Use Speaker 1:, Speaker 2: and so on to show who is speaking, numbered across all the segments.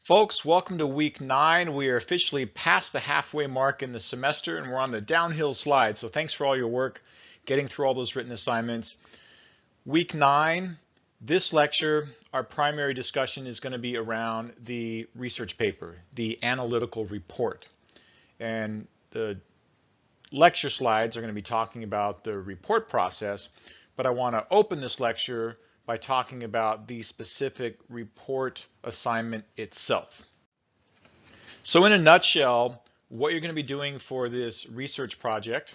Speaker 1: Folks, welcome to week 9. We are officially past the halfway mark in the semester and we're on the downhill slide. So thanks for all your work getting through all those written assignments. Week 9, this lecture, our primary discussion is going to be around the research paper, the analytical report. And the lecture slides are going to be talking about the report process, but I want to open this lecture by talking about the specific report assignment itself. So in a nutshell, what you're going to be doing for this research project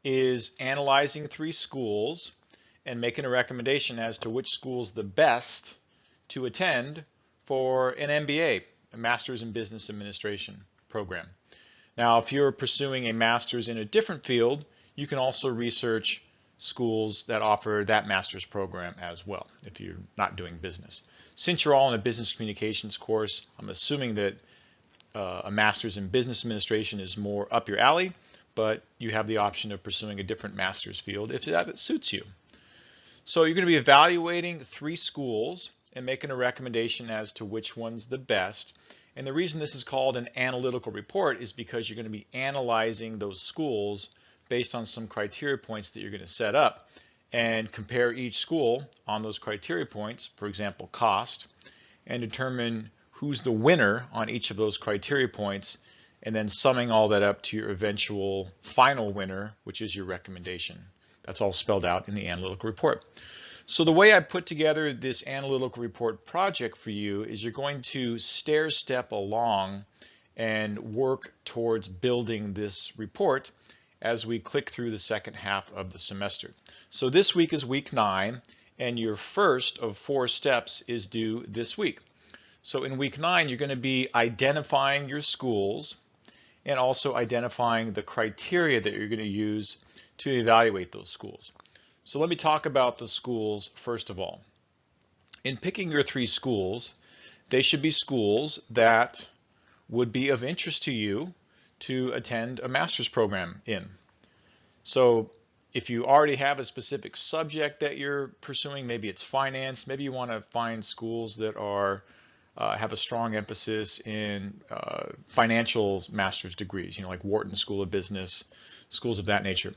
Speaker 1: is analyzing 3 schools and making a recommendation as to which school is the best to attend for an MBA, a Master's in Business Administration program. Now, if you're pursuing a master's in a different field, you can also research schools that offer that master's program as well, if you're not doing business. Since you're all in a business communications course, I'm assuming that a master's in business administration is more up your alley, but you have the option of pursuing a different master's field if that suits you. So you're going to be evaluating 3 schools and making a recommendation as to which one's the best. And the reason this is called an analytical report is because you're going to be analyzing those schools based on some criteria points that you're going to set up and compare each school on those criteria points, for example, cost, and determine who's the winner on each of those criteria points, and then summing all that up to your eventual final winner, which is your recommendation. That's all spelled out in the analytical report. So the way I put together this analytical report project for you is you're going to stair step along and work towards building this report as we click through the second half of the semester. So this week is week 9, and your first of 4 steps is due this week. So in week 9, you're going to be identifying your schools and also identifying the criteria that you're going to use to evaluate those schools. So let me talk about the schools first of all. In picking your 3 schools, they should be schools that would be of interest to you to attend a master's program in. So if you already have a specific subject that you're pursuing, maybe it's finance, maybe you want to find schools that are have a strong emphasis in financial master's degrees, like Wharton School of Business, schools of that nature.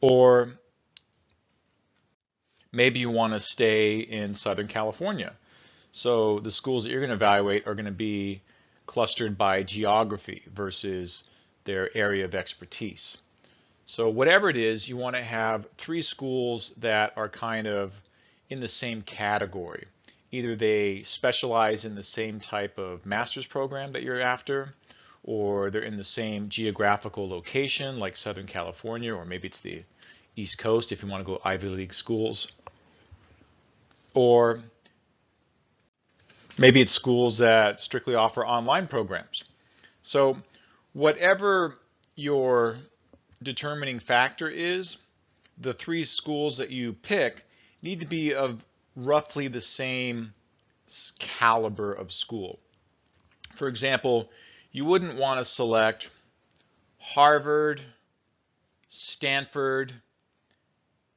Speaker 1: Or maybe you want to stay in Southern California. So the schools that you're going to evaluate are going to be clustered by geography versus their area of expertise. So whatever it is, you want to have 3 schools that are kind of in the same category. Either they specialize in the same type of master's program that you're after, or they're in the same geographical location like Southern California, or maybe it's the East Coast if you want to go Ivy League schools. Or maybe it's schools that strictly offer online programs. So whatever your determining factor is, the 3 schools that you pick need to be of roughly the same caliber of school. For example, you wouldn't want to select Harvard, Stanford,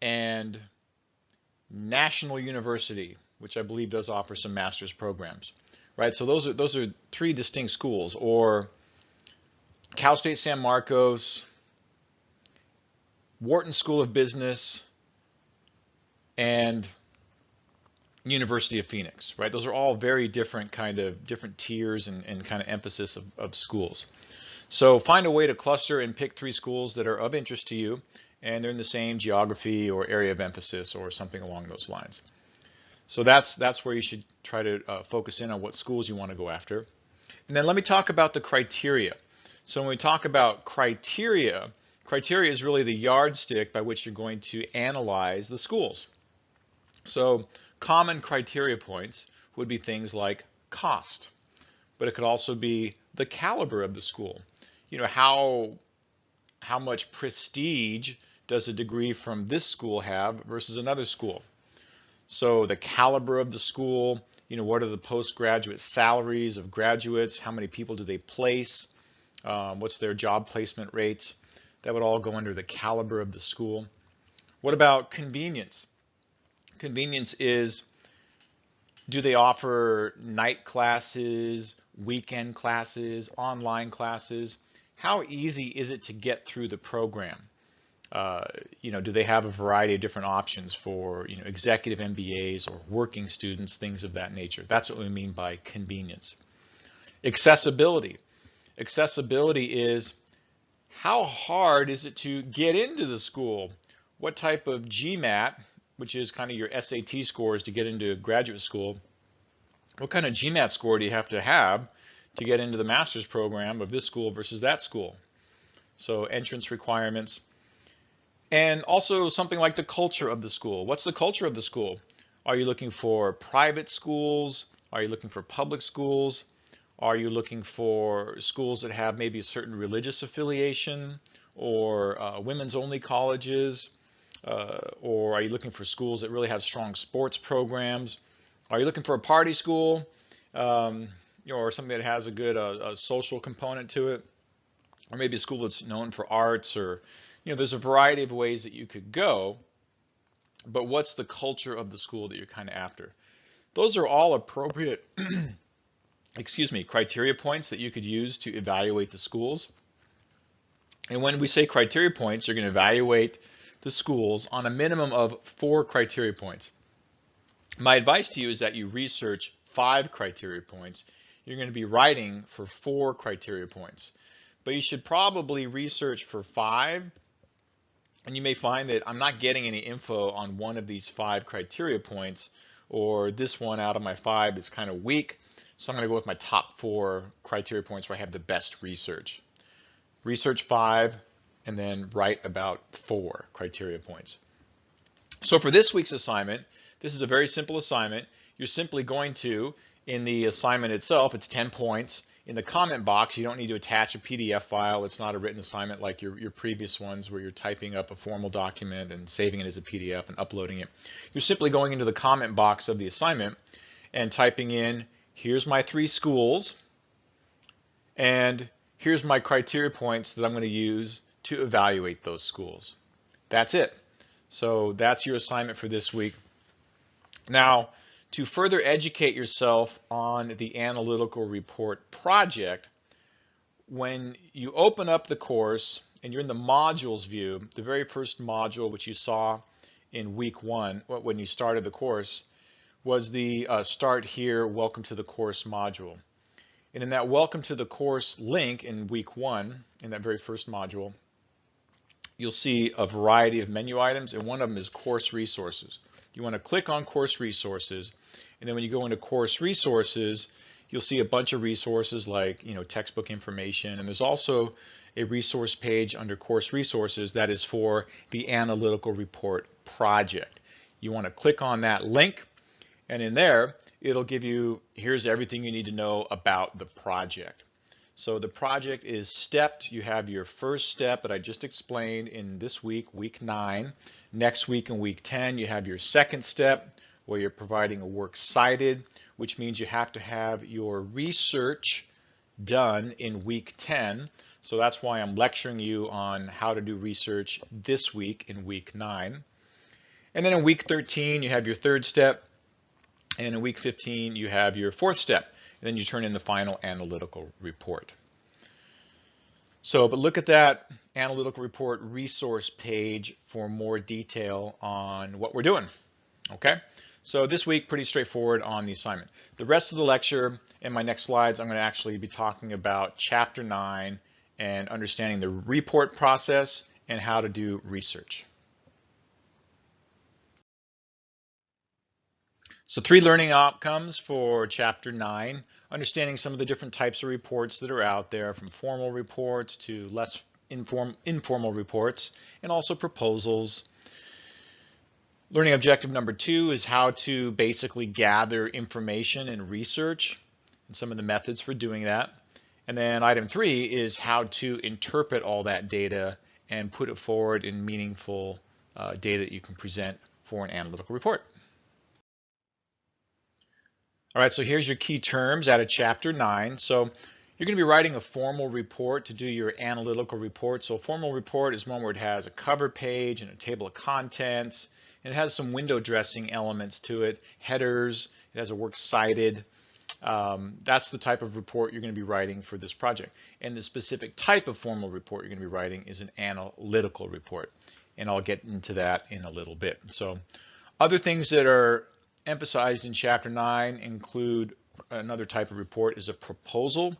Speaker 1: and National University, which I believe does offer some master's programs, right? So those are 3 distinct schools, or Cal State San Marcos, Wharton School of Business, and University of Phoenix, right? Those are all very different different tiers and kind of emphasis of schools. So find a way to cluster and pick 3 schools that are of interest to you, and they're in the same geography or area of emphasis or something along those lines. So that's where you should try to focus in on what schools you want to go after. And then let me talk about the criteria. So when we talk about criteria is really the yardstick by which you're going to analyze the schools. So common criteria points would be things like cost, but it could also be the caliber of the school. How much prestige does a degree from this school have versus another school? So the caliber of the school, what are the postgraduate salaries of graduates? How many people do they place? What's their job placement rates? That would all go under the caliber of the school. What about convenience? Convenience is Do they offer night classes, weekend classes, online classes? How easy is it to get through the program? Do they have a variety of different options for, executive MBAs or working students, things of that nature? That's what we mean by convenience. Accessibility. Accessibility is how hard is it to get into the school? What type of GMAT, which is kind of your SAT scores to get into graduate school, what kind of GMAT score do you have to get into the master's program of this school versus that school? So entrance requirements. And also something like the culture of the school. What's the culture of the school? Are you looking for private schools? Are you looking for public schools? Are you looking for schools that have maybe a certain religious affiliation, or women's only colleges? Or are you looking for schools that really have strong sports programs? Are you looking for a party school, or something that has a good a social component to it? Or maybe a school that's known for arts, or there's a variety of ways that you could go, but what's the culture of the school that you're kind of after? Those are all appropriate, criteria points that you could use to evaluate the schools. And when we say criteria points, you're going to evaluate the schools on a minimum of 4 criteria points. My advice to you is that you research 5 criteria points. You're going to be writing for 4 criteria points, but you should probably research for 5. And you may find that I'm not getting any info on one of these 5 criteria points, or this one out of my 5 is kind of weak. So I'm going to go with my top 4 criteria points where I have the best research. Research 5 and then write about 4 criteria points. So for this week's assignment, this is a very simple assignment. You're simply going to, in the assignment itself, it's 10 points. In the comment box, you don't need to attach a PDF file. It's not a written assignment like your previous ones where you're typing up a formal document and saving it as a PDF and uploading it. You're simply going into the comment box of the assignment and typing in, here's my 3 schools, and here's my criteria points that I'm going to use to evaluate those schools. That's it. So that's your assignment for this week. Now, to further educate yourself on the analytical report project, when you open up the course and you're in the modules view, the very first module which you saw in week 1 when you started the course was the Start Here, Welcome to the Course module. And in that Welcome to the Course link in week 1, in that very first module, you'll see a variety of menu items, and one of them is Course Resources. You want to click on Course Resources, and then when you go into Course Resources, you'll see a bunch of resources like textbook information, and there's also a resource page under Course Resources that is for the Analytical Report project. You want to click on that link, and in there it'll give you, here's everything you need to know about the project. So the project is stepped. You have your first step that I just explained in this week, week 9. Next week in week 10, you have your second step where you're providing a works cited, which means you have to have your research done in week 10. So that's why I'm lecturing you on how to do research this week in week 9. And then in week 13, you have your third step. And in week 15, you have your fourth step. And then you turn in the final analytical report. But look at that analytical report resource page for more detail on what we're doing. Okay, so this week, pretty straightforward on the assignment. The rest of the lecture and my next slides, I'm going to actually be talking about Chapter 9 and understanding the report process and how to do research. So 3 learning outcomes for Chapter 9, understanding some of the different types of reports that are out there, from formal reports to less informal reports, and also proposals. Learning objective number 2 is how to basically gather information and research, and some of the methods for doing that. And then item 3 is how to interpret all that data and put it forward in meaningful data that you can present for an analytical report. All right, so here's your key terms out of Chapter 9. So you're going to be writing a formal report to do your analytical report. So a formal report is one where it has a cover page and a table of contents. And it has some window dressing elements to it, headers, it has a works cited. That's the type of report you're going to be writing for this project. And the specific type of formal report you're going to be writing is an analytical report. And I'll get into that in a little bit. So other things that are emphasized in Chapter 9 include another type of report is a proposal.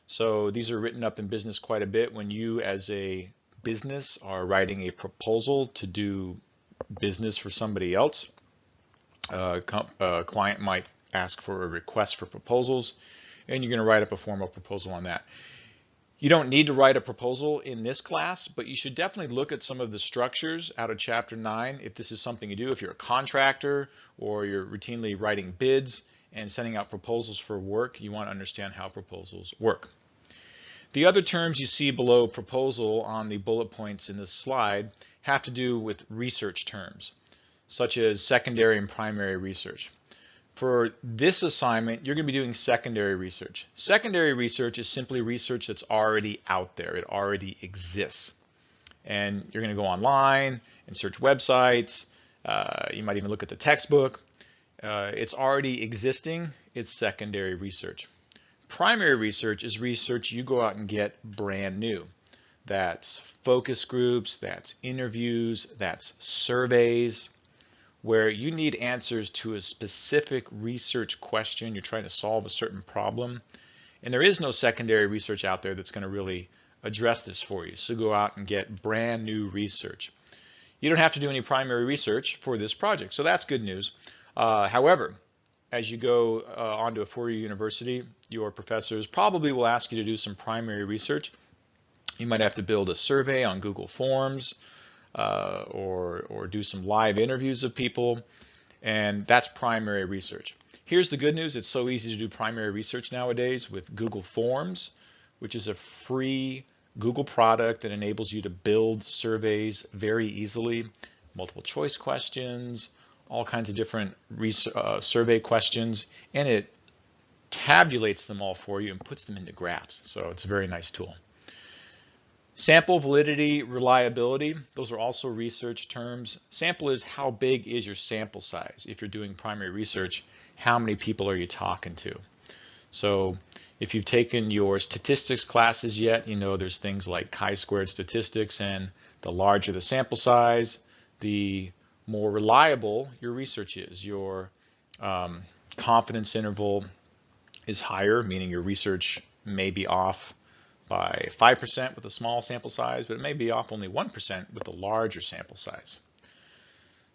Speaker 1: So these are written up in business quite a bit when you as a business are writing a proposal to do business for somebody else. A client might ask for a request for proposals, and you're going to write up a formal proposal on that. You don't need to write a proposal in this class, but you should definitely look at some of the structures out of Chapter 9 if this is something you do. If you're a contractor or you're routinely writing bids and sending out proposals for work, you want to understand how proposals work. The other terms you see below proposal on the bullet points in this slide have to do with research terms, such as secondary and primary research. For this assignment, you're going to be doing secondary research. Secondary research is simply research that's already out there. It already exists. And you're going to go online and search websites. You might even look at the textbook. It's already existing. It's secondary research. Primary research is research you go out and get brand new. That's focus groups, that's interviews, that's surveys, where you need answers to a specific research question. You're trying to solve a certain problem. And there is no secondary research out there that's going to really address this for you. So go out and get brand new research. You don't have to do any primary research for this project. So that's good news. However, as you go on to a four-year university, your professors probably will ask you to do some primary research. You might have to build a survey on Google Forms, or do some live interviews of people, and that's primary research. Here's the good news. It's so easy to do primary research nowadays with Google Forms, which is a free Google product that enables you to build surveys very easily, multiple choice questions, all kinds of different survey questions, and it tabulates them all for you and puts them into graphs. So it's a very nice tool. Sample, validity, reliability, those are also research terms. Sample is how big is your sample size? If you're doing primary research, how many people are you talking to? So if you've taken your statistics classes yet, you know there's things like chi-squared statistics, and the larger the sample size, the more reliable your research is. Your confidence interval is higher, meaning your research may be off by 5% with a small sample size, but it may be off only 1% with a larger sample size.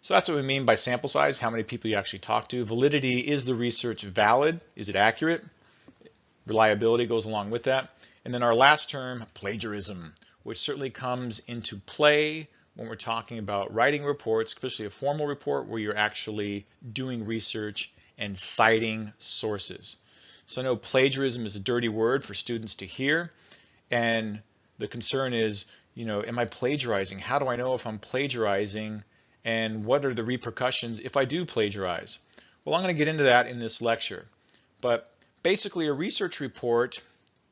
Speaker 1: So that's what we mean by sample size, how many people you actually talk to. Validity, is the research valid? Is it accurate? Reliability goes along with that. And then our last term, plagiarism, which certainly comes into play when we're talking about writing reports, especially a formal report where you're actually doing research and citing sources. So I know plagiarism is a dirty word for students to hear. And the concern is, am I plagiarizing? How do I know if I'm plagiarizing? And what are the repercussions if I do plagiarize? Well, I'm going to get into that in this lecture. But basically, a research report,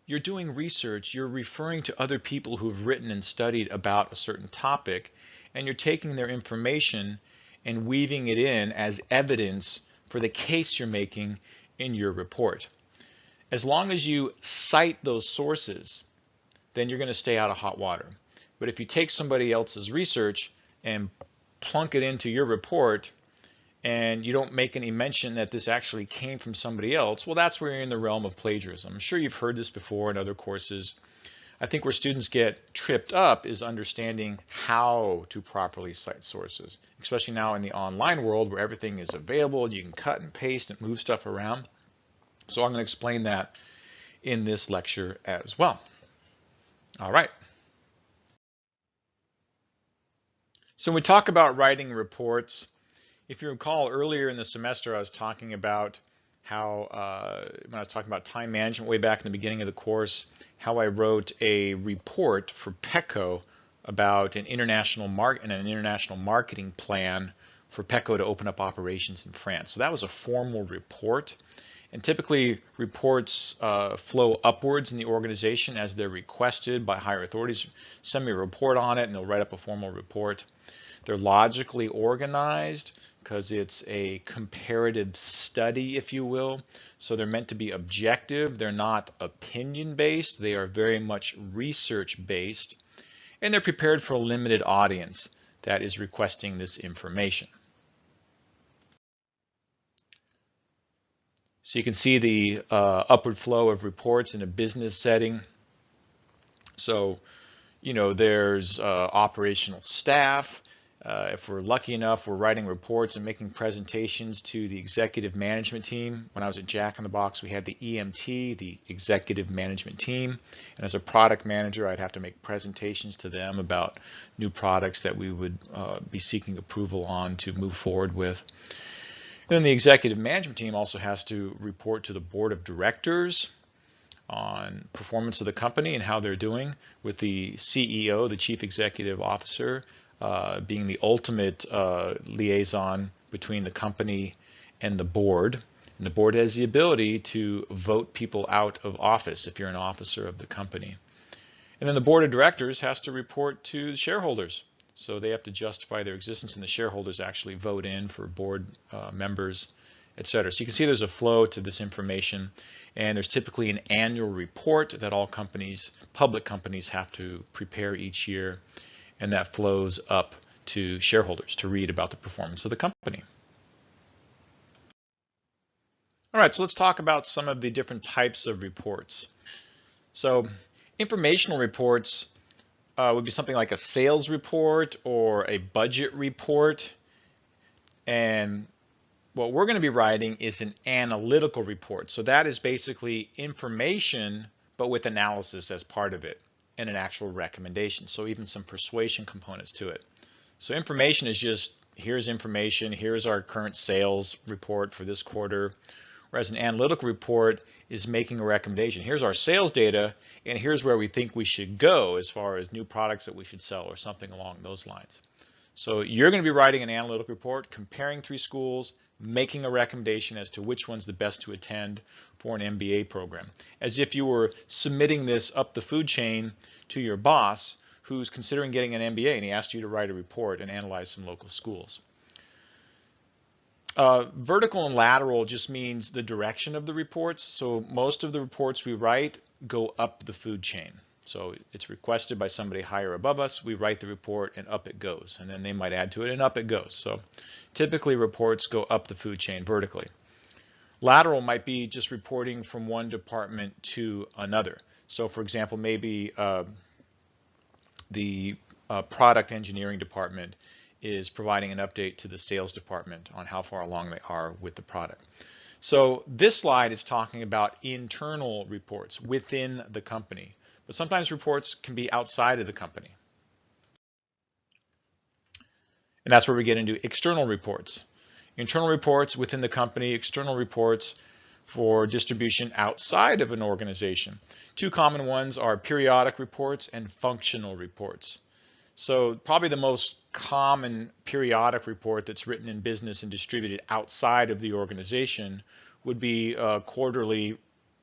Speaker 1: you're doing research, you're referring to other people who have written and studied about a certain topic, and you're taking their information and weaving it in as evidence for the case you're making in your report. As long as you cite those sources, then you're going to stay out of hot water. But if you take somebody else's research and plunk it into your report, and you don't make any mention that this actually came from somebody else, well, that's where you're in the realm of plagiarism. I'm sure you've heard this before in other courses. I think where students get tripped up is understanding how to properly cite sources, especially now in the online world where everything is available. You can cut and paste and move stuff around. So I'm going to explain that in this lecture as well. All right. So when we talk about writing reports, if you recall earlier in the semester, I was talking about how, when I was talking about time management way back in the beginning of the course, how I wrote a report for PECO about an international marketing plan for PECO to open up operations in France. So that was a formal report. And typically reports flow upwards in the organization as they're requested by higher authorities. Send me a report on it and they'll write up a formal report. They're logically organized because it's a comparative study, if you will. So they're meant to be objective. They're not opinion-based. They are very much research-based. And they're prepared for a limited audience that is requesting this information. So you can see the upward flow of reports in a business setting. So, there's operational staff. If we're lucky enough, we're writing reports and making presentations to the executive management team. When I was at Jack in the Box, we had the EMT, the executive management team. And as a product manager, I'd have to make presentations to them about new products that we would be seeking approval on to move forward with. And then the executive management team also has to report to the board of directors on performance of the company and how they're doing, with the CEO, the chief executive officer, being the ultimate liaison between the company and the board. And the board has the ability to vote people out of office if you're an officer of the company. And then the board of directors has to report to the shareholders. So they have to justify their existence, and the shareholders actually vote in for board members, etc. So you can see there's a flow to this information, and there's typically an annual report that all companies, public companies, have to prepare each year, and that flows up to shareholders to read about the performance of the company. All right, so let's talk about some of the different types of reports. So informational reports would be something like a sales report or a budget report. And what we're going to be writing is an analytical report. So that is basically information, but with analysis as part of it and an actual recommendation. So even some persuasion components to it. So information is just, here's information, here's our current sales report for this quarter. Whereas an analytical report is making a recommendation. Here's our sales data, and here's where we think we should go as far as new products that we should sell or something along those lines. So you're going to be writing an analytical report, comparing 3 schools, making a recommendation as to which one's the best to attend for an MBA program, as if you were submitting this up the food chain to your boss who's considering getting an MBA, and he asked you to write a report and analyze some local schools. Vertical and lateral just means the direction of the reports. So most of the reports we write go up the food chain. So it's requested by somebody higher above us. We write the report and up it goes. And then they might add to it and up it goes. So typically reports go up the food chain vertically. Lateral might be just reporting from one department to another. So for example, maybe the product engineering department is providing an update to the sales department on how far along they are with the product. So this slide is talking about internal reports within the company, but sometimes reports can be outside of the company. And that's where we get into external reports. Internal reports within the company, external reports for distribution outside of an organization. 2 common ones are periodic reports and functional reports. So probably the most common periodic report that's written in business and distributed outside of the organization would be a quarterly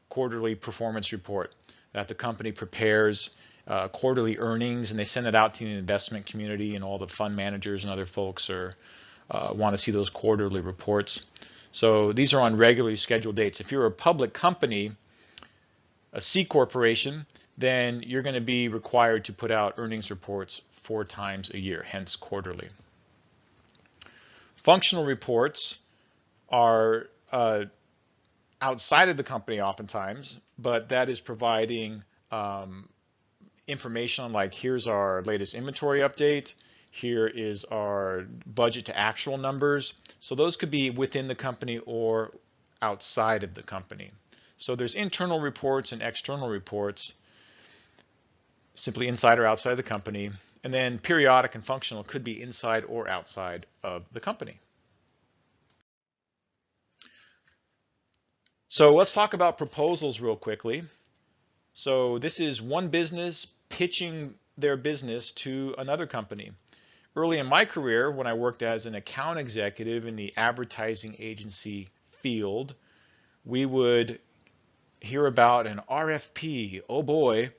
Speaker 1: performance report that the company prepares, quarterly earnings, and they send it out to the investment community, and all the fund managers and other folks want to see those quarterly reports. So these are on regularly scheduled dates. If you're a public company, a C corporation, then you're going to be required to put out earnings reports 4 times a year, hence quarterly. Functional reports are outside of the company oftentimes, but that is providing information on, like, here's our latest inventory update, here is our budget to actual numbers. So those could be within the company or outside of the company. So there's internal reports and external reports, simply inside or outside of the company. And then periodic and functional could be inside or outside of the company. So let's talk about proposals real quickly. So this is one business pitching their business to another company. Early in my career, when I worked as an account executive in the advertising agency field, we would hear about an RFP. Oh boy,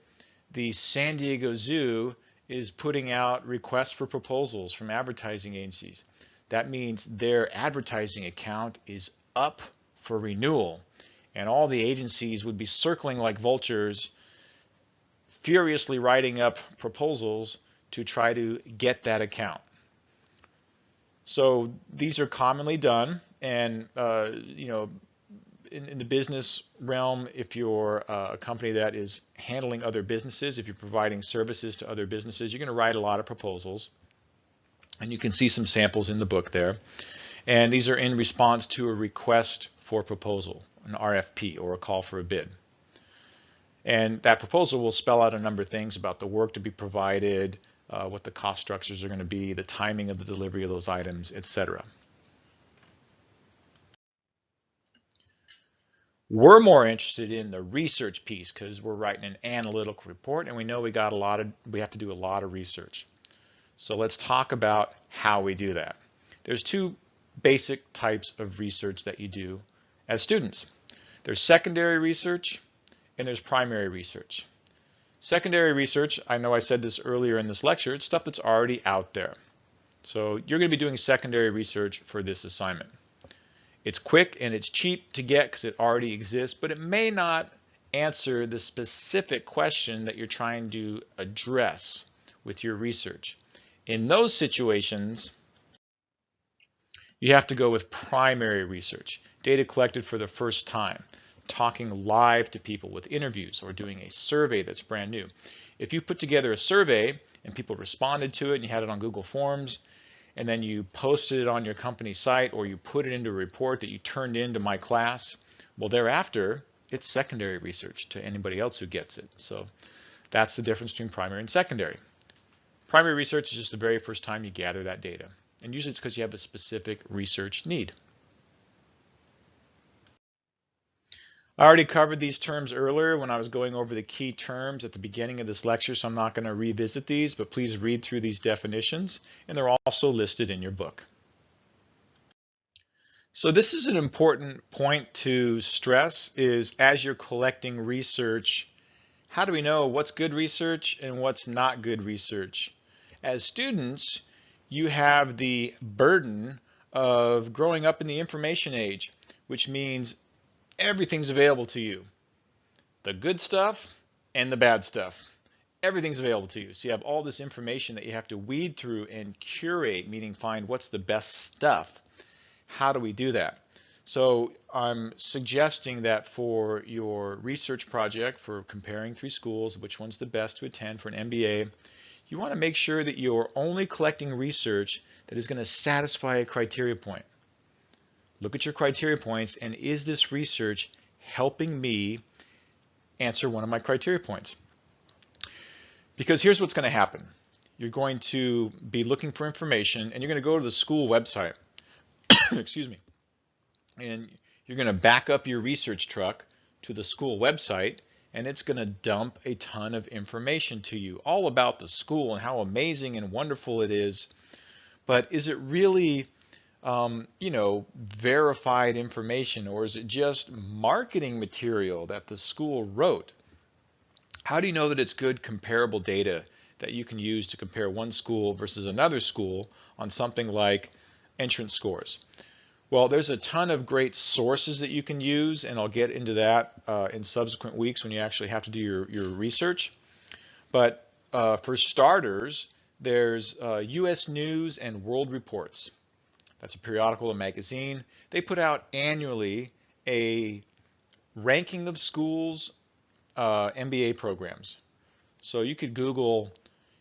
Speaker 1: the San Diego Zoo is putting out requests for proposals from advertising agencies. That means their advertising account is up for renewal, and all the agencies would be circling like vultures, furiously writing up proposals to try to get that account. So these are commonly done, and in the business realm, if you're a company that is handling other businesses, if you're providing services to other businesses, you're going to write a lot of proposals. And you can see some samples in the book there. And these are in response to a request for proposal, an RFP, or a call for a bid. And that proposal will spell out a number of things about the work to be provided, what the cost structures are going to be, the timing of the delivery of those items, etc. We're more interested in the research piece because we're writing an analytical report, and we know we have to do a lot of research. So let's talk about how we do that. There's two basic types of research that you do as students. There's secondary research and there's primary research. Secondary research, I know I said this earlier in this lecture, it's stuff that's already out there. So you're going to be doing secondary research for this assignment. It's quick and it's cheap to get because it already exists, but it may not answer the specific question that you're trying to address with your research. In those situations, you have to go with primary research, data collected for the first time, talking live to people with interviews, or doing a survey that's brand new. If you put together a survey and people responded to it and you had it on Google Forms, and then you posted it on your company site, or you put it into a report that you turned into my class, well, thereafter, it's secondary research to anybody else who gets it. So that's the difference between primary and secondary. Primary research is just the very first time you gather that data. And usually it's because you have a specific research need. I already covered these terms earlier when I was going over the key terms at the beginning of this lecture, so I'm not going to revisit these, but please read through these definitions, and they're also listed in your book. So this is an important point to stress, is as you're collecting research, how do we know what's good research and what's not good research? As students, you have the burden of growing up in the information age, which means everything's available to you. The good stuff and the bad stuff. Everything's available to you. So you have all this information that you have to weed through and curate, meaning find what's the best stuff. How do we do that? So I'm suggesting that for your research project, for comparing 3 schools, which one's the best to attend for an MBA, you want to make sure that you're only collecting research that is going to satisfy a criteria point. Look at your criteria points, and is this research helping me answer one of my criteria points? Because here's what's going to happen. You're going to be looking for information, and you're going to go to the school website. Excuse me. And you're going to back up your research truck to the school website, and it's going to dump a ton of information to you, all about the school and how amazing and wonderful it is. But is it really verified information, or is it just marketing material that the school wrote? How do you know that it's good comparable data that you can use to compare one school versus another school on something like entrance scores? Well, there's a ton of great sources that you can use, and I'll get into that in subsequent weeks when you actually have to do your research. But for starters, there's U.S. News and World Reports. That's a periodical, a magazine. They put out annually a ranking of schools' MBA programs. So you could Google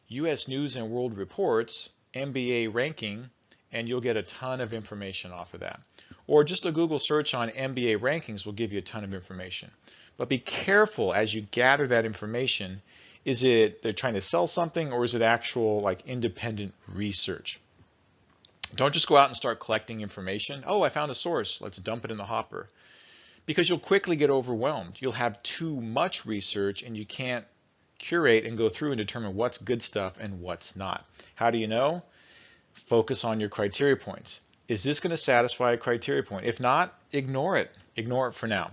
Speaker 1: U.S. News and World Reports MBA ranking, and you'll get a ton of information off of that. Or just a Google search on MBA rankings will give you a ton of information. But be careful as you gather that information. Is it they're trying to sell something, or is it actual like independent research? Don't just go out and start collecting information. Oh, I found a source. Let's dump it in the hopper. Because you'll quickly get overwhelmed. You'll have too much research, and you can't curate and go through and determine what's good stuff and what's not. How do you know? Focus on your criteria points. Is this going to satisfy a criteria point? If not, ignore it. Ignore it for now.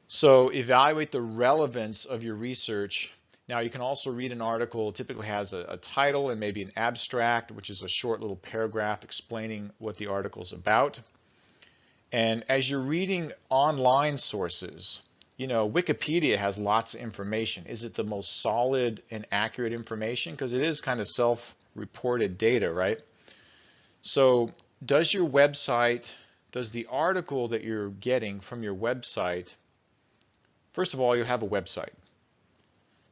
Speaker 1: So evaluate the relevance of your research Now you can also read an article, typically has a title and maybe an abstract, which is a short little paragraph explaining what the article is about. And as you're reading online sources, you know, Wikipedia has lots of information. Is it the most solid and accurate information? Because it is kind of self-reported data, right? So does your website, does the article that you're getting from your website, first of all, you have a website,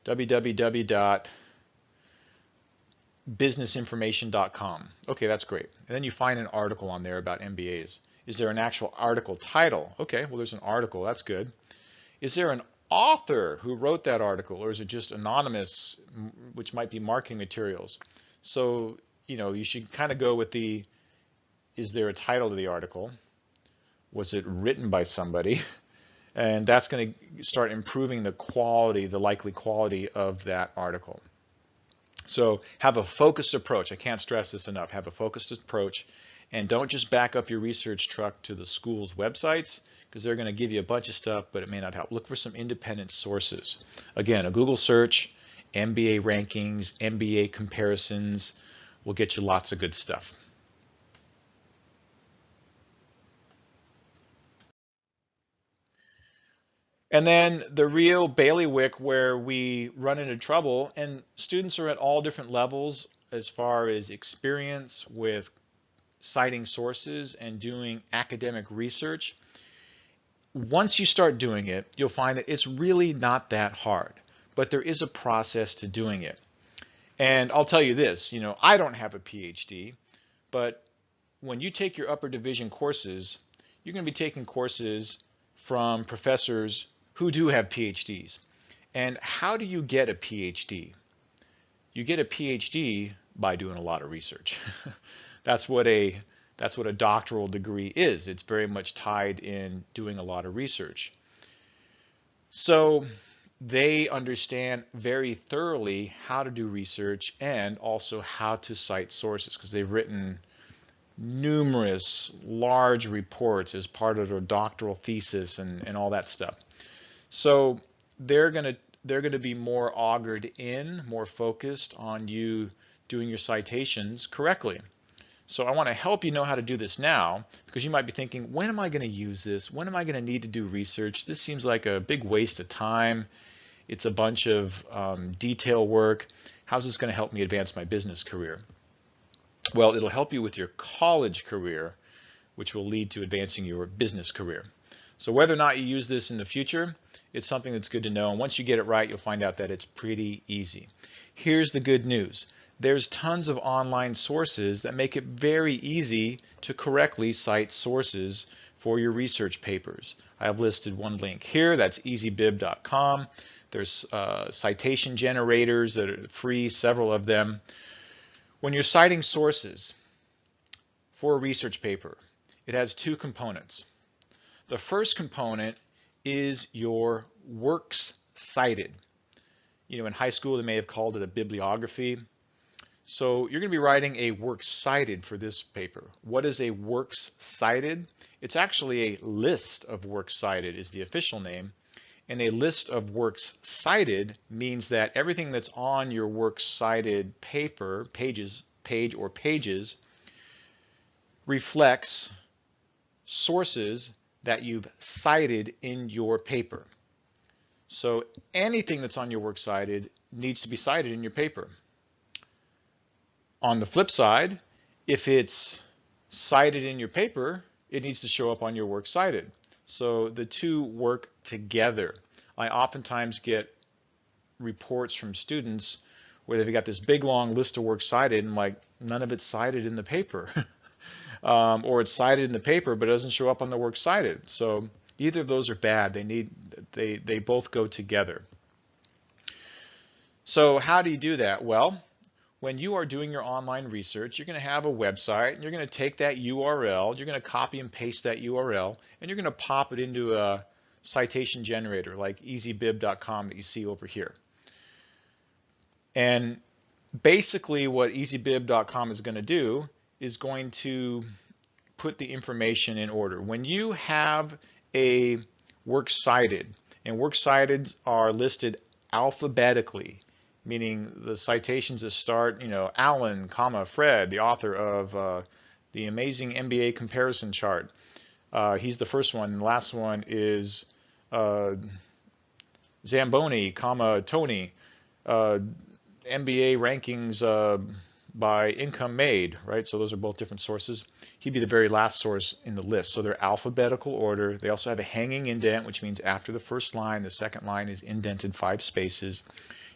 Speaker 1: www.businessinformation.com. Okay, that's great. And then you find an article on there about MBAs. Is there an actual article title? Okay, well, there's an article. That's good. Is there an author who wrote that article, or is it just anonymous, which might be marketing materials? So, you know, you should kind of go with the, is there a title to the article? Was it written by somebody? And that's going to start improving the quality, the likely quality of that article. So have a focused approach. I can't stress this enough. Have a focused approach, and don't just back up your research truck to the school's websites, because they're going to give you a bunch of stuff, but it may not help. Look for some independent sources. Again, a Google search, MBA rankings, MBA comparisons will get you lots of good stuff. And then the real bailiwick where we run into trouble, and students are at all different levels as far as experience with citing sources and doing academic research. Once you start doing it, you'll find that it's really not that hard, but there is a process to doing it. And I'll tell you this, you know, I don't have a PhD, but when you take your upper division courses, you're going to be taking courses from professors who do have PhDs. And how do you get a PhD? You get a PhD by doing a lot of research. That's what a doctoral degree is. It's very much tied in doing a lot of research. So they understand very thoroughly how to do research and also how to cite sources, because they've written numerous large reports as part of their doctoral thesis and all that stuff. So they're going to be more augured in, more focused on you doing your citations correctly. So I want to help you know how to do this now, because you might be thinking, when am I going to use this? When am I going to need to do research? This seems like a big waste of time. It's a bunch of detail work. How's this going to help me advance my business career? Well, it'll help you with your college career, which will lead to advancing your business career. So whether or not you use this in the future, it's something that's good to know. And once you get it right, you'll find out that it's pretty easy. Here's the good news. There's tons of online sources that make it very easy to correctly cite sources for your research papers. I have listed one link here. That's easybib.com. There's citation generators that are free, several of them. When you're citing sources for a research paper, it has two components. The first component is your works cited. You know, in high school, they may have called it a bibliography. So you're going to be writing a works cited for this paper. What is a works cited? It's actually a list of works cited is the official name. And a list of works cited means that everything that's on your works cited paper, page or pages, reflects sources that you've cited in your paper. So anything that's on your works cited needs to be cited in your paper. On the flip side, if it's cited in your paper, it needs to show up on your works cited. So the two work together. I oftentimes get reports from students where they've got this big long list of works cited and like none of it's cited in the paper. Or it's cited in the paper but it doesn't show up on the works cited. So either of those are bad. They both go together. So how do you do that? Well, when you are doing your online research, you're going to have a website, and you're going to take that URL, you're going to copy and paste that URL, and you're going to pop it into a citation generator like easybib.com that you see over here. And basically what easybib.com is going to do is going to put the information in order. When you have a works cited, and works cited are listed alphabetically, meaning the citations that start, Alan, comma, Fred, the author of the amazing NBA comparison chart. He's the first one. And the last one is Zamboni, comma, Tony, NBA rankings by income made, right? So those are both different sources. He'd be the very last source in the list. So they're alphabetical order. They also have a hanging indent, which means after the first line, the second line is indented 5 spaces.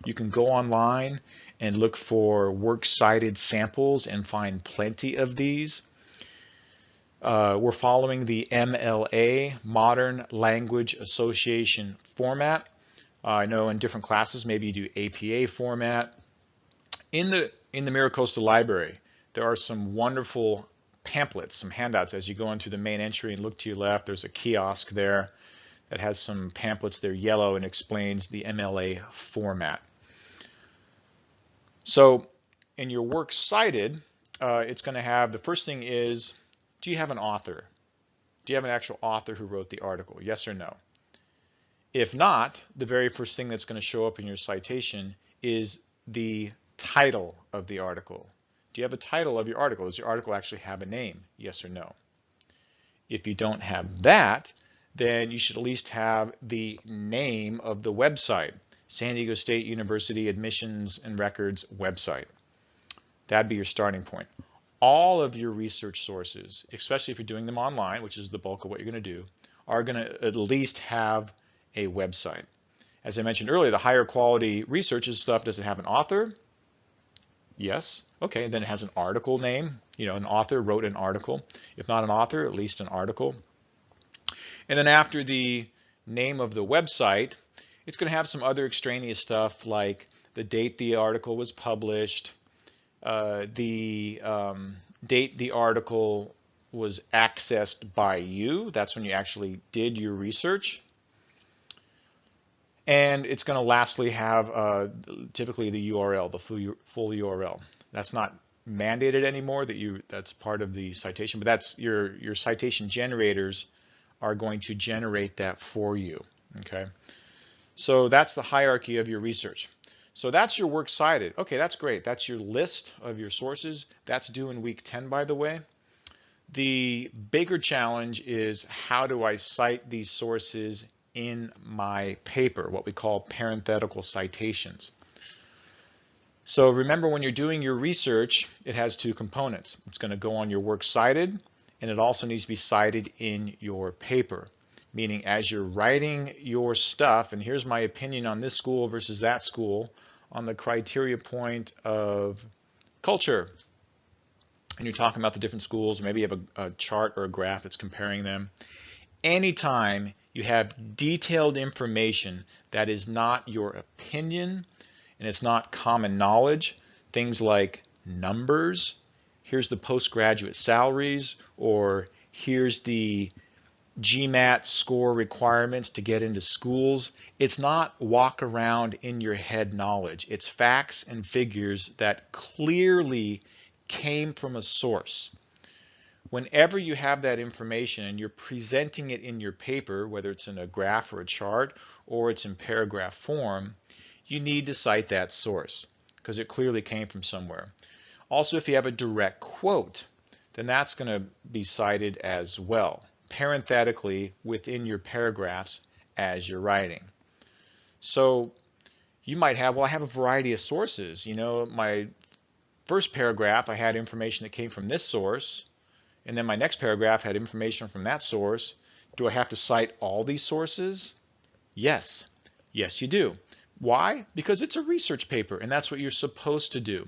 Speaker 1: You can go online and look for works cited samples and find plenty of these. We're following the MLA, Modern Language Association format. I know in different classes, maybe you do APA format. In the MiraCosta library, there are some wonderful pamphlets, some handouts as you go into the main entry and look to your left. There's a kiosk there that has some pamphlets. They're yellow and explains the MLA format. So in your works cited, it's going to have, the first thing is, do you have an author? Do you have an actual author who wrote the article? Yes or no? If not, the very first thing that's going to show up in your citation is the title of the article. Do you have a title of your article? Does your article actually have a name? Yes or no? If you don't have that, then you should at least have the name of the website, San Diego State University Admissions and Records website. That'd be your starting point. All of your research sources, especially if you're doing them online, which is the bulk of what you're going to do, are going to at least have a website. As I mentioned earlier, the higher quality research is stuff. Does it have an author? Yes. Okay, then it has an article name. An author wrote an article. If not an author, at least an article. And then after the name of the website, it's going to have some other extraneous stuff like the date the article was published, the date the article was accessed by you. That's when you actually did your research. And it's going to lastly have typically the URL, the full URL. That's not mandated anymore. That's part of the citation, but that's your citation generators are going to generate that for you. Okay, so that's the hierarchy of your research. So that's your works cited. Okay, that's great. That's your list of your sources. That's due in week 10, by the way. The bigger challenge is, how do I cite these sources in my paper, what we call parenthetical citations. So remember, when you're doing your research, it has 2 components. It's going to go on your works cited, and it also needs to be cited in your paper. Meaning, as you're writing your stuff, and here's my opinion on this school versus that school, on the criteria point of culture, and you're talking about the different schools, maybe you have a chart or a graph that's comparing them. Anytime you have detailed information that is not your opinion and it's not common knowledge, things like numbers, here's the postgraduate salaries, or here's the GMAT score requirements to get into schools. It's not walk around in your head knowledge. It's facts and figures that clearly came from a source. Whenever you have that information and you're presenting it in your paper, whether it's in a graph or a chart or it's in paragraph form, you need to cite that source because it clearly came from somewhere. Also, if you have a direct quote, then that's going to be cited as well, parenthetically within your paragraphs as you're writing. So you might have, well, I have a variety of sources. My first paragraph, I had information that came from this source, and then my next paragraph had information from that source. Do I have to cite all these sources? Yes. Yes, you do. Why? Because it's a research paper, and that's what you're supposed to do.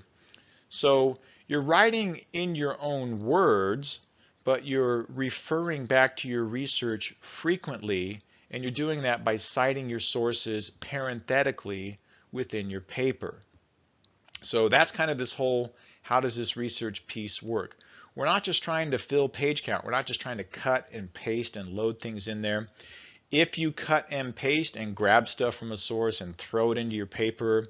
Speaker 1: So you're writing in your own words, but you're referring back to your research frequently, and you're doing that by citing your sources parenthetically within your paper. So that's kind of this whole, how does this research piece work? We're not just trying to fill page count. We're not just trying to cut and paste and load things in there. If you cut and paste and grab stuff from a source and throw it into your paper,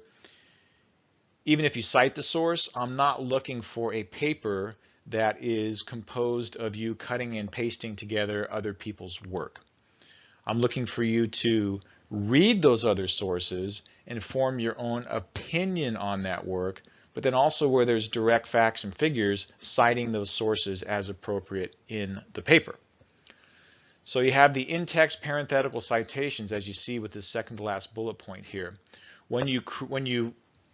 Speaker 1: even if you cite the source, I'm not looking for a paper that is composed of you cutting and pasting together other people's work. I'm looking for you to read those other sources, and form your own opinion on that work, but then also where there's direct facts and figures, citing those sources as appropriate in the paper. So you have the in-text parenthetical citations, as you see with the second to last bullet point here. When you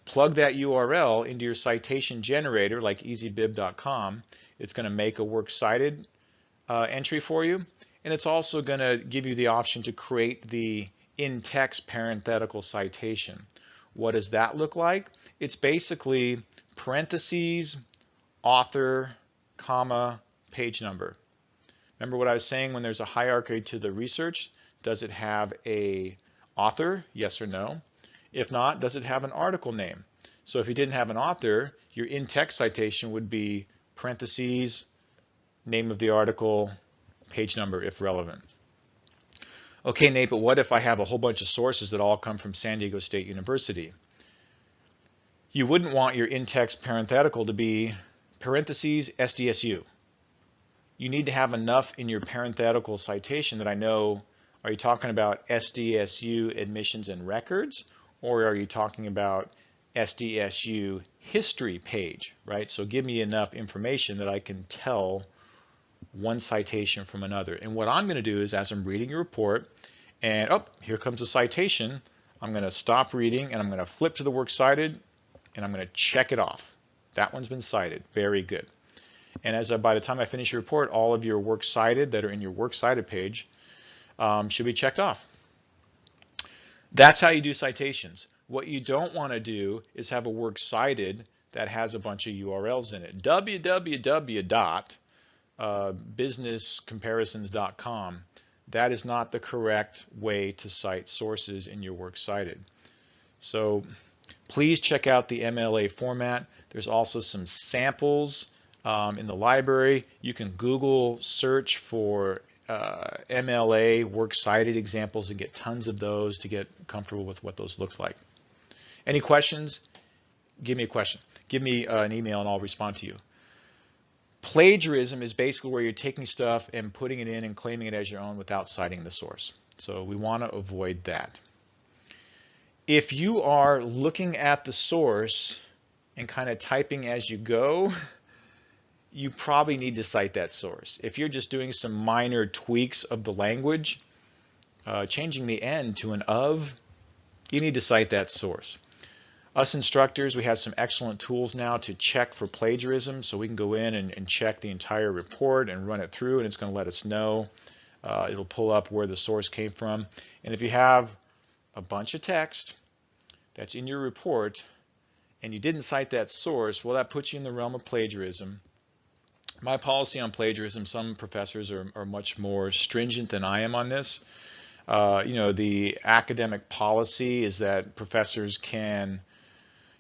Speaker 1: plug that URL into your citation generator, like easybib.com, it's going to make a works cited entry for you, and it's also going to give you the option to create the in-text parenthetical citation. What does that look like? It's basically parentheses, author, comma, page number. Remember what I was saying when there's a hierarchy to the research? Does it have a author? Yes or no? If not, does it have an article name? So if you didn't have an author, your in-text citation would be parentheses, name of the article, page number if relevant. Okay, Nate, but what if I have a whole bunch of sources that all come from San Diego State University? You wouldn't want your in-text parenthetical to be parentheses SDSU. You need to have enough in your parenthetical citation that I know, are you talking about SDSU admissions and records, or are you talking about SDSU history page, right? So give me enough information that I can tell one citation from another. And what I'm going to do is, as I'm reading your report, and oh, here comes a citation, I'm going to stop reading and I'm going to flip to the works cited and I'm going to check it off. That one's been cited. Very good. And by the time I finish your report, all of your works cited that are in your works cited page should be checked off. That's how you do citations. What you don't want to do is have a works cited that has a bunch of URLs in it. www.businesscomparisons.com. That is not the correct way to cite sources in your works cited. So please check out the MLA format. There's also some samples in the library. You can Google search for MLA works cited examples and get tons of those to get comfortable with what those looks like. Any questions? Give me a question. Give me an email and I'll respond to you. Plagiarism is basically where you're taking stuff and putting it in and claiming it as your own without citing the source. So we want to avoid that. If you are looking at the source and kind of typing as you go, you probably need to cite that source. If you're just doing some minor tweaks of the language, changing the N to an of, you need to cite that source. Us instructors, we have some excellent tools now to check for plagiarism, so we can go in and check the entire report and run it through, and it's going to let us know. It'll pull up where the source came from. And if you have a bunch of text that's in your report and you didn't cite that source, well, that puts you in the realm of plagiarism. My policy on plagiarism, some professors are much more stringent than I am on this. The academic policy is that professors can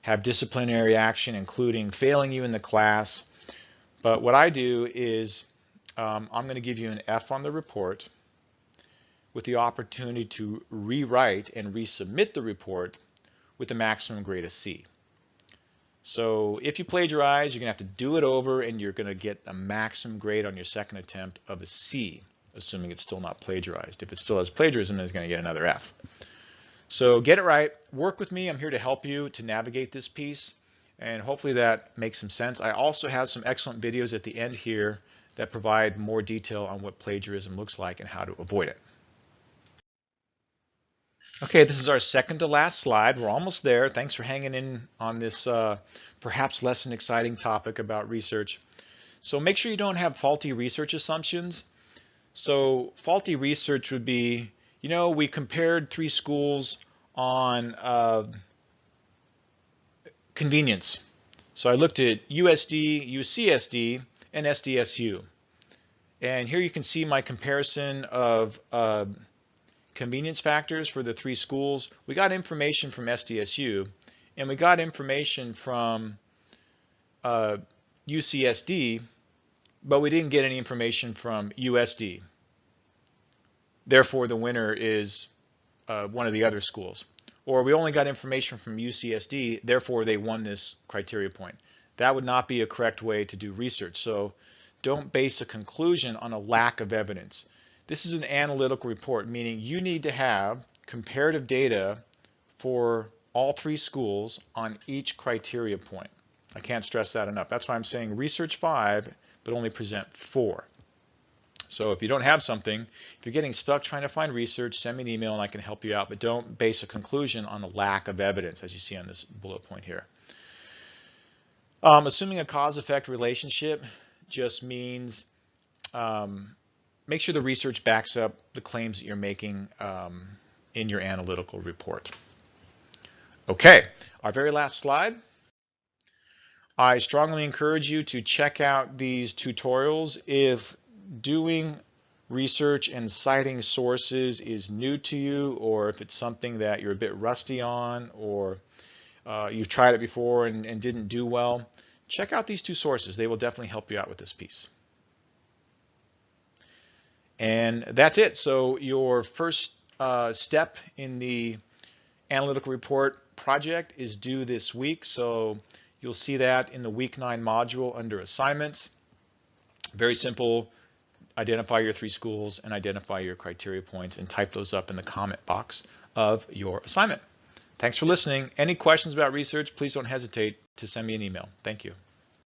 Speaker 1: have disciplinary action, including failing you in the class. But what I do is I'm going to give you an F on the report with the opportunity to rewrite and resubmit the report with the maximum grade of C. So if you plagiarize, you're going to have to do it over and you're going to get a maximum grade on your second attempt of a C, assuming it's still not plagiarized. If it still has plagiarism, then it's going to get another F. So get it right. Work with me. I'm here to help you to navigate this piece, and hopefully that makes some sense. I also have some excellent videos at the end here that provide more detail on what plagiarism looks like and how to avoid it. Okay, this is our second to last slide. We're almost there. Thanks for hanging in on this perhaps less than exciting topic about research. So make sure you don't have faulty research assumptions. So faulty research would be, we compared 3 schools on convenience. So I looked at USD, UCSD, and SDSU. And here you can see my comparison of convenience factors for the 3 schools. We got information from SDSU, and we got information from UCSD, but we didn't get any information from USD. Therefore, the winner is one of the other schools. Or we only got information from UCSD, therefore they won this criteria point. That would not be a correct way to do research. So don't base a conclusion on a lack of evidence. This is an analytical report, meaning you need to have comparative data for all 3 schools on each criteria point. I can't stress that enough. That's why I'm saying research 5, but only present 4. So if you don't have something, if you're getting stuck trying to find research, send me an email and I can help you out, but don't base a conclusion on a lack of evidence, as you see on this bullet point here. Assuming a cause-effect relationship just means make sure the research backs up the claims that you're making in your analytical report. Okay, our very last slide. I strongly encourage you to check out these tutorials if doing research and citing sources is new to you, or if it's something that you're a bit rusty on, or you've tried it before and didn't do well. Check out these 2 sources. They will definitely help you out with this piece. And that's it. So your first step in the analytical report project is due this week. So you'll see that in the week 9 module under assignments. Very simple. Identify your 3 schools and identify your criteria points and type those up in the comment box of your assignment. Thanks for listening. Any questions about research, please don't hesitate to send me an email. Thank you.